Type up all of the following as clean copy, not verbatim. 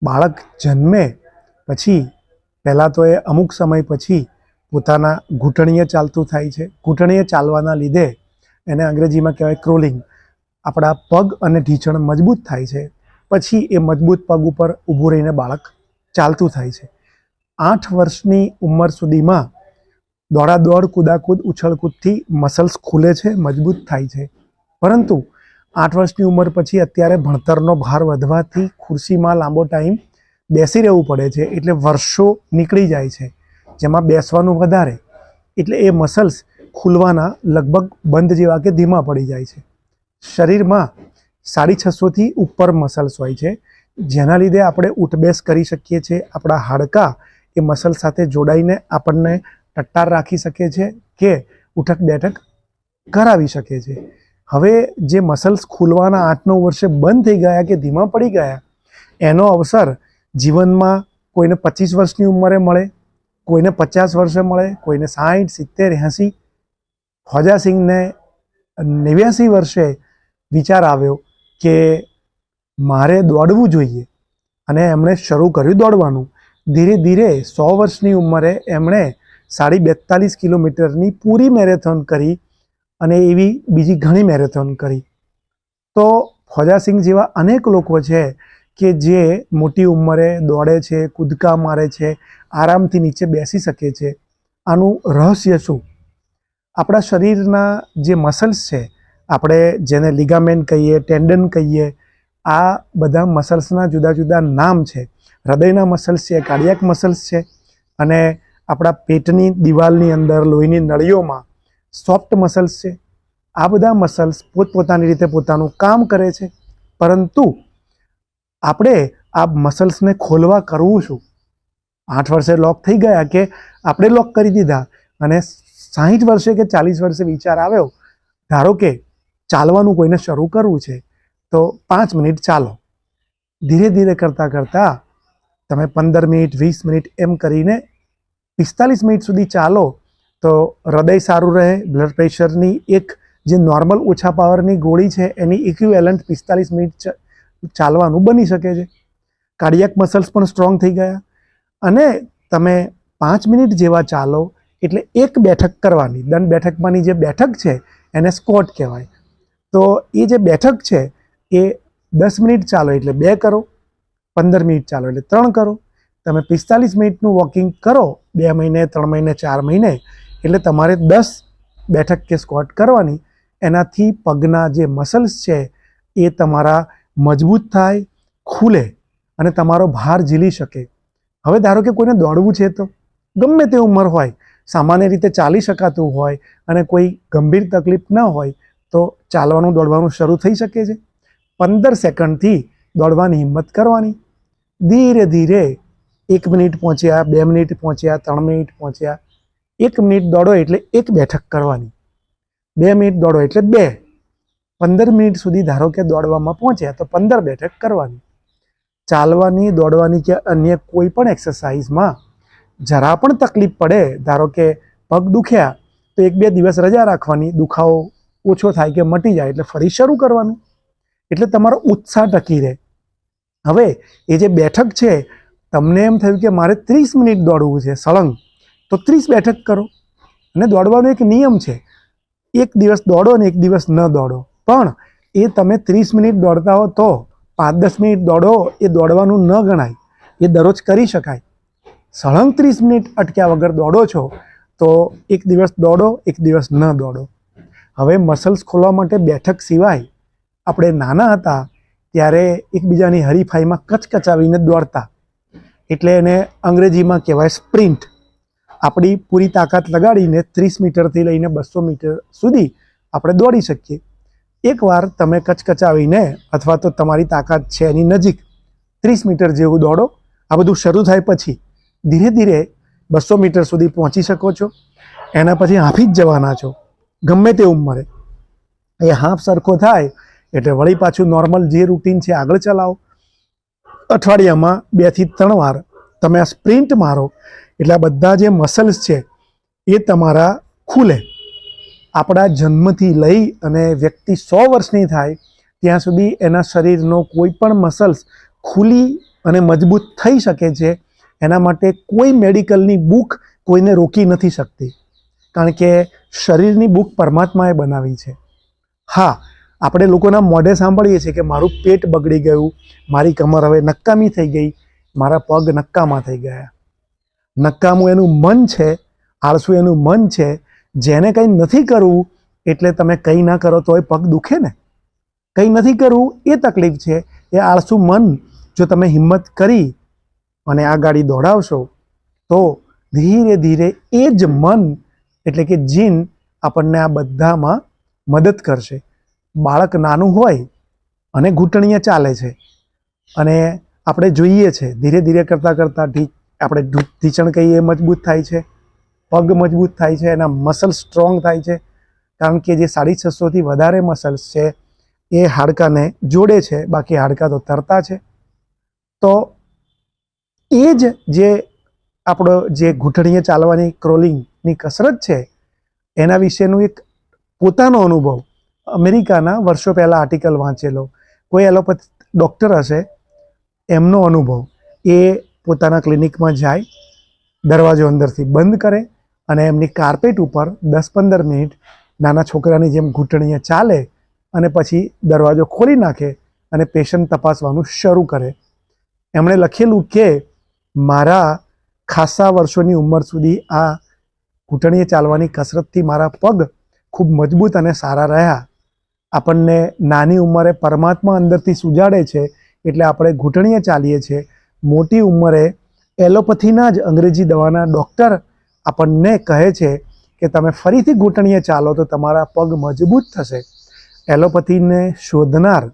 બાળક જન્મે પછી પહેલાં તો એ અમુક સમય પછી પોતાના ઘૂંટણીએ ચાલતું થાય છે. ઘૂંટણીએ ચાલવાના લીધે એને અંગ્રેજીમાં કહેવાય ક્રોલિંગ. આપણા પગ અને ઢીંચણ મજબૂત થાય છે. પછી એ મજબૂત પગ ઉપર ઊભું રહીને બાળક ચાલતું થાય છે. 8 વર્ષની ઉંમર સુધીમાં દોડાદોડ, કૂદાકૂદ, ઉછળકૂદથી મસલ્સ ખુલે છે, મજબૂત થાય છે. પરંતુ 8 વર્ષની ઉંમર પછી અત્યારે ભણતરનો ભાર વધવાથી ખુરશીમાં લાંબો ટાઈમ બેસી રહેવું પડે છે, એટલે વર્ષો નીકળી જાય છે, જેમાં બેસવાનું વધારે, એટલે એ મસલ્સ ખુલવાના લગભગ બંધ જેવા કે ધીમા પડી જાય છે. શરીરમાં 650થી ઉપર મસલ્સ હોય છે, જેના લીધે આપણે ઉઠબેસ કરી શકીએ છીએ. આપણા હાડકાં એ મસલ સાથે જોડાઈને આપણને ટટ્ટાર રાખી શકે છે કે ઉઠક બેઠક કરાવી શકે છે. હવે જે મસલ્સ ખુલવાના 8-9 વર્ષે બંધ થઈ ગયા કે ધીમા પડી ગયા, એનો અવસર જીવનમાં કોઈને 25 વર્ષની ઉંમરે મળે, કોઈને 50 વર્ષે મળે, કોઈને 60, 70, 80. ખ્વાજા સિંહને 89 વર્ષે વિચાર આવ્યો કે મારે દોડવું જોઈએ, અને એમણે શરૂ કર્યું દોડવાનું. ધીરે ધીરે 100 વર્ષની ઉંમરે એમણે 42.5 કિલોમીટરની પૂરી મેરેથોન કરી, અને એવી બીજી ઘણી મેરેથોન કરી. તો ખ્વાજા સિંહ જેવા અનેક લોકો છે કે જે મોટી ઉંમરે દોડે છે, કૂદકા મારે છે, આરામથી નીચે બેસી શકે છે. આનું રહસ્ય શું? આપણા શરીરના જે મસલ્સ છે, આપણે જેને લિગામેન્ટ કહીએ, ટેન્ડન કહીએ, આ બધા મસલ્સના જુદા જુદા નામ છે. હૃદયના મસલ્સ છે, કાર્ડિયાક મસલ્સ છે, અને આપણા પેટની દિવાલની અંદર લોહીની નળીઓમાં સોફ્ટ મસલ્સ છે. આ બધા મસલ્સ પોતપોતાની રીતે પોતાનું કામ કરે છે, પરંતુ આપણે આ મસલ્સને ખોલવા કરવું શું? 8 વર્ષે લોક થઈ ગયા કે આપણે લોક કરી દીધા, અને 60 વર્ષે કે 40 વર્ષે વિચાર આવ્યો, ધારો કે ચાલવાનું કોઈને શરૂ કરવું છે, તો 5 મિનિટ ચાલો. ધીરે ધીરે કરતાં કરતાં તમે 15 મિનિટ, 20 મિનિટ એમ કરીને 45 મિનિટ સુધી ચાલો, તો હૃદય સારું રહે. બ્લડ પ્રેશરની એક જે નોર્મલ ઓછા પાવરની ગોળી છે, એની ઇક્વિવેલન્ટ 45 મિનિટ ચાલવાનું બની શકે છે. કાર્ડિયાક મસલ્સ પણ સ્ટ્રોંગ થઈ ગયા. અને તમે 5 મિનિટ જેવા ચાલો એટલે એક બેઠક કરવાની. દંડ બેઠકમાંની જે બેઠક છે એને સ્ક્વોટ કહેવાય. તો એ જે બેઠક છે એ 10 મિનિટ ચાલો એટલે 2 કરો, 15 મિનિટ ચાલો એટલે 3 કરો. તમે 45 મિનિટનું વોકિંગ કરો 2 મહિને, 3 મહિને, 4 મહિને, એટલે તમારે 10 બેઠક કે સ્ક્વોટ કરવાની. એનાથી પગના જે મસલ્સ છે એ તમારા મજબૂત થાય, ખુલે, અને તમારો ભાર ઝીલી શકે. હવે ધારો કે કોઈને દોડવું છે, તો ગમે તે ઉંમર હોય, સામાન્ય રીતે ચાલી શકાતું હોય, અને કોઈ ગંભીર તકલીફ ન હોય, તો ચાલવાનું દોડવાનું શરૂ થઈ શકે છે. 15 સેકન્ડથી દોડવાની હિંમત કરવાની. ધીરે ધીરે 1 મિનિટ પહોંચ્યા, 2 મિનિટ પહોંચ્યા, 3 મિનિટ પહોંચ્યા. 1 મિનિટ દોડો એટલે 1 બેઠક કરવાની. 2 મિનિટ દોડો એટલે 2. 15 મિનિટ સુધી ધારો કે દોડવામાં પહોંચ્યા તો 15 બેઠક કરવાની. ચાલવાની, દોડવાની કે અન્ય કોઈ પણ એક્સરસાઇઝમાં જરા પણ તકલીફ પડે, ધારો કે પગ દુખ્યા, તો 1-2 દિવસ રજા રાખવાની. દુખાવો ઓછો થાય કે મટી જાય એટલે ફરી શરૂ કરવાનું. એટલે તમારો ઉત્સાહ ટકી રહે. હવે એ જે બેઠક છે, તમને એમ થયું કે મારે 30 મિનિટ દોડવું છે સળંગ, તો 30 બેઠક કરો. અને દોડવાનો એક નિયમ છે, 1 દિવસ દોડો અને 1 દિવસ ન દોડો, પણ એ તમે 30 મિનિટ દોડતા હો તો 5-10 મિનિટ દોડો એ દોડવાનું ન ગણાય, એ દરરોજ કરી શકાય. સળંગ 30 મિનિટ અટક્યા વગર દોડો છો તો 1 દિવસ દોડો, 1 દિવસ ન દોડો. હવે મસલ્સ ખોલવા માટે બેઠક સિવાય આપણે નાના હતા ત્યારે એકબીજાની હરીફાઈમાં કચકચાવીને દોડતા, એટલે એને અંગ્રેજીમાં કહેવાય સ્પ્રિન્ટ. આપણી પૂરી તાકાત લગાડીને 30 મીટરથી લઈને 200 મીટર સુધી આપણે દોડી શકીએ. એકવાર તમે કચકચાવીને, અથવા તો તમારી તાકાત છે એની નજીક 30 મીટર જેવું દોડો. આ બધું શરૂ થાય પછી ધીરે ધીરે 200 મીટર સુધી પહોંચી શકો છો. એના પછી હાંફી જ જવાના છો ગમે તે ઉંમરે. એ હાંફ સરખો થાય એટલે વળી પાછું નોર્મલ જે રૂટીન છે આગળ ચલાવો. અઠવાડિયામાં 2 થી 3 વાર તમે આ સ્પ્રિન્ટ મારો એટલે આ બધા જે મસલ્સ છે એ તમારા ખુલે. આપણા જન્મથી લઈ અને વ્યક્તિ 100 વર્ષની થાય ત્યાં સુધી એના શરીરનો કોઈ પણ મસલ્સ ખુલી અને મજબૂત થઈ શકે છે એના માટે કોઈ મેડિકલની બુક કોઈને રોકી નથી શકતી, કારણ કે શરીરની બુક પરમાત્માએ બનાવી છે. હા, આપણે લોકોના મોઢે સાંભળીએ છીએ કે મારું પેટ બગડી ગયું, મારી કમર હવે નકામી થઈ ગઈ, મારા પગ નકામા થઈ ગયા. નકામું એનું મન છે, આળસુ એનું મન છે. જેને કંઈ નથી કરવું એટલે તમે કંઈ ના કરો તોય પગ દુખે ને. કંઈ નથી કરવું એ તકલીફ છે. એ આળસુ મન જો તમે હિંમત કરી અને આ ગાડી દોડાવશો તો ધીરે ધીરે એ જ મન એટલે કે જીન આપણને આ બધામાં મદદ કરશે. બાળક નાનું હોય અને ઘૂંટણીએ ચાલે છે અને આપણે જોઈએ છે ધીરે ધીરે કરતાં કરતાં આપણે ઢીંચણ કહીએ મજબૂત થાય છે, પગ મજબૂત થાય છે, એના મસલ્સ સ્ટ્રોંગ થાય છે, કારણ કે જે 650થી વધારે મસલ્સ છે એ હાડકાને જોડે છે, બાકી હાડકા તો તરતા છે. તો એ જ જે આપણો જે ઘૂંટણીએ ચાલવાની ક્રોલિંગની કસરત છે એના વિશેનું એક પોતાનો અનુભવ અમેરિકાના વર્ષો પહેલાં આર્ટિકલ વાંચેલો, કોઈ એલોપેથી ડૉક્ટર હશે એમનો અનુભવ. એ પોતાના ક્લિનિકમાં જાય, દરવાજો અંદરથી બંધ કરે અને એમની કાર્પેટ ઉપર 10-15 મિનિટ નાના છોકરાની જેમ ઘૂંટણીએ ચાલે અને પછી દરવાજો ખોલી નાખે અને પેશન્ટ તપાસવાનું શરૂ કરે. એમણે લખેલું કે મારા ખાસા વર્ષોની ઉંમર સુધી આ ઘૂંટણીએ ચાલવાની કસરતથી મારા પગ ખૂબ મજબૂત અને સારા રહ્યા. આપણને નાની ઉંમરે પરમાત્મા અંદરથી સુજાડે છે એટલે આપણે ઘૂંટણીએ ચાલીએ છીએ. મોટી ઉંમરે એલોપેથીના જ અંગ્રેજી દવાના ડૉક્ટર આપણને કહે છે કે તમે ફરીથી ઘૂંટણીએ ચાલો તો તમારા પગ મજબૂત થશે. એલોપેથીને શોધનાર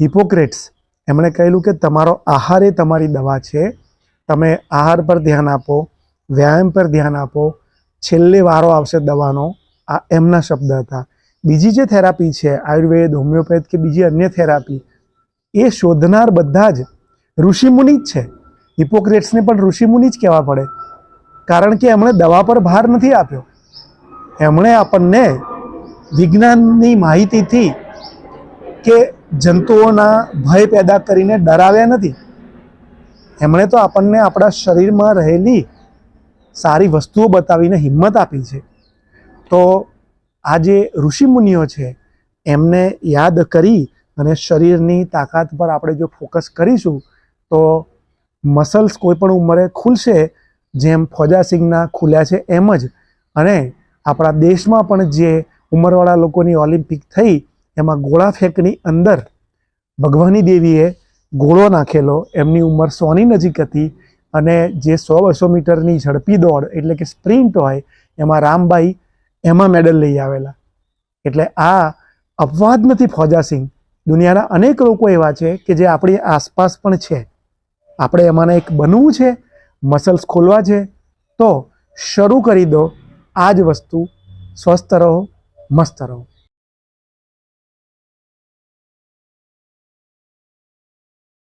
હિપોક્રેટ્સ એમણે કહેલું કે તમારો આહાર એ તમારી દવા છે. તમે આહાર પર ધ્યાન આપો, વ્યાયામ પર ધ્યાન આપો, છેલ્લે વારો આવશે દવાનો. આ એમના શબ્દ હતા. બીજી જે થેરાપી છે આયુર્વેદ, હોમિયોપેથ કે બીજી અન્ય થેરાપી, એ શોધનાર બધા જ ઋષિમુનિ જ છે. હિપોક્રેટ્સને પણ ઋષિમુનિ જ કહેવા પડે, કારણ કે એમણે દવા પર ભાર નથી આપ્યો. એમણે આપણને વિજ્ઞાનની માહિતીથી કે જંતુઓના ભય પેદા કરીને ડરાવ્યા નથી. એમણે તો આપણને આપણા શરીરમાં રહેલી સારી વસ્તુઓ બતાવીને હિંમત આપી છે. તો આ જે ઋષિમુનિઓ છે એમને યાદ કરી અને શરીરની તાકાત પર આપણે જો ફોકસ કરીશું તો મસલ્સ કોઈ પણ ઉંમરે ખુલશે, જેમ ફોજાસિંહના ખુલ્યા છે એમ જ. અને આપણા દેશમાં પણ જે ઉંમરવાળા લોકોની ઓલિમ્પિક થઈ એમાં ગોળા ફેંકની અંદર ભગવાની દેવીએ ગોળો નાખેલો, એમની ઉંમર 100ની નજીક હતી અને જે 100-200 મીટરની ઝડપી દોડ એટલે કે સ્પ્રિન્ટ હોય એમાં રામબાઈ એમાં મેડલ લઈ આવેલા. એટલે આ અપવાદ નથી ફોજાસિંહ. દુનિયાના અનેક લોકો એવા છે કે જે આપણી આસપાસ પણ છે. આપણે એમાંના એક બનવું છે, મસલ્સ ખોલવા છે, તો શરૂ કરી દો આ જ વસ્તુ. સ્વસ્થ રહો, મસ્ત રહો.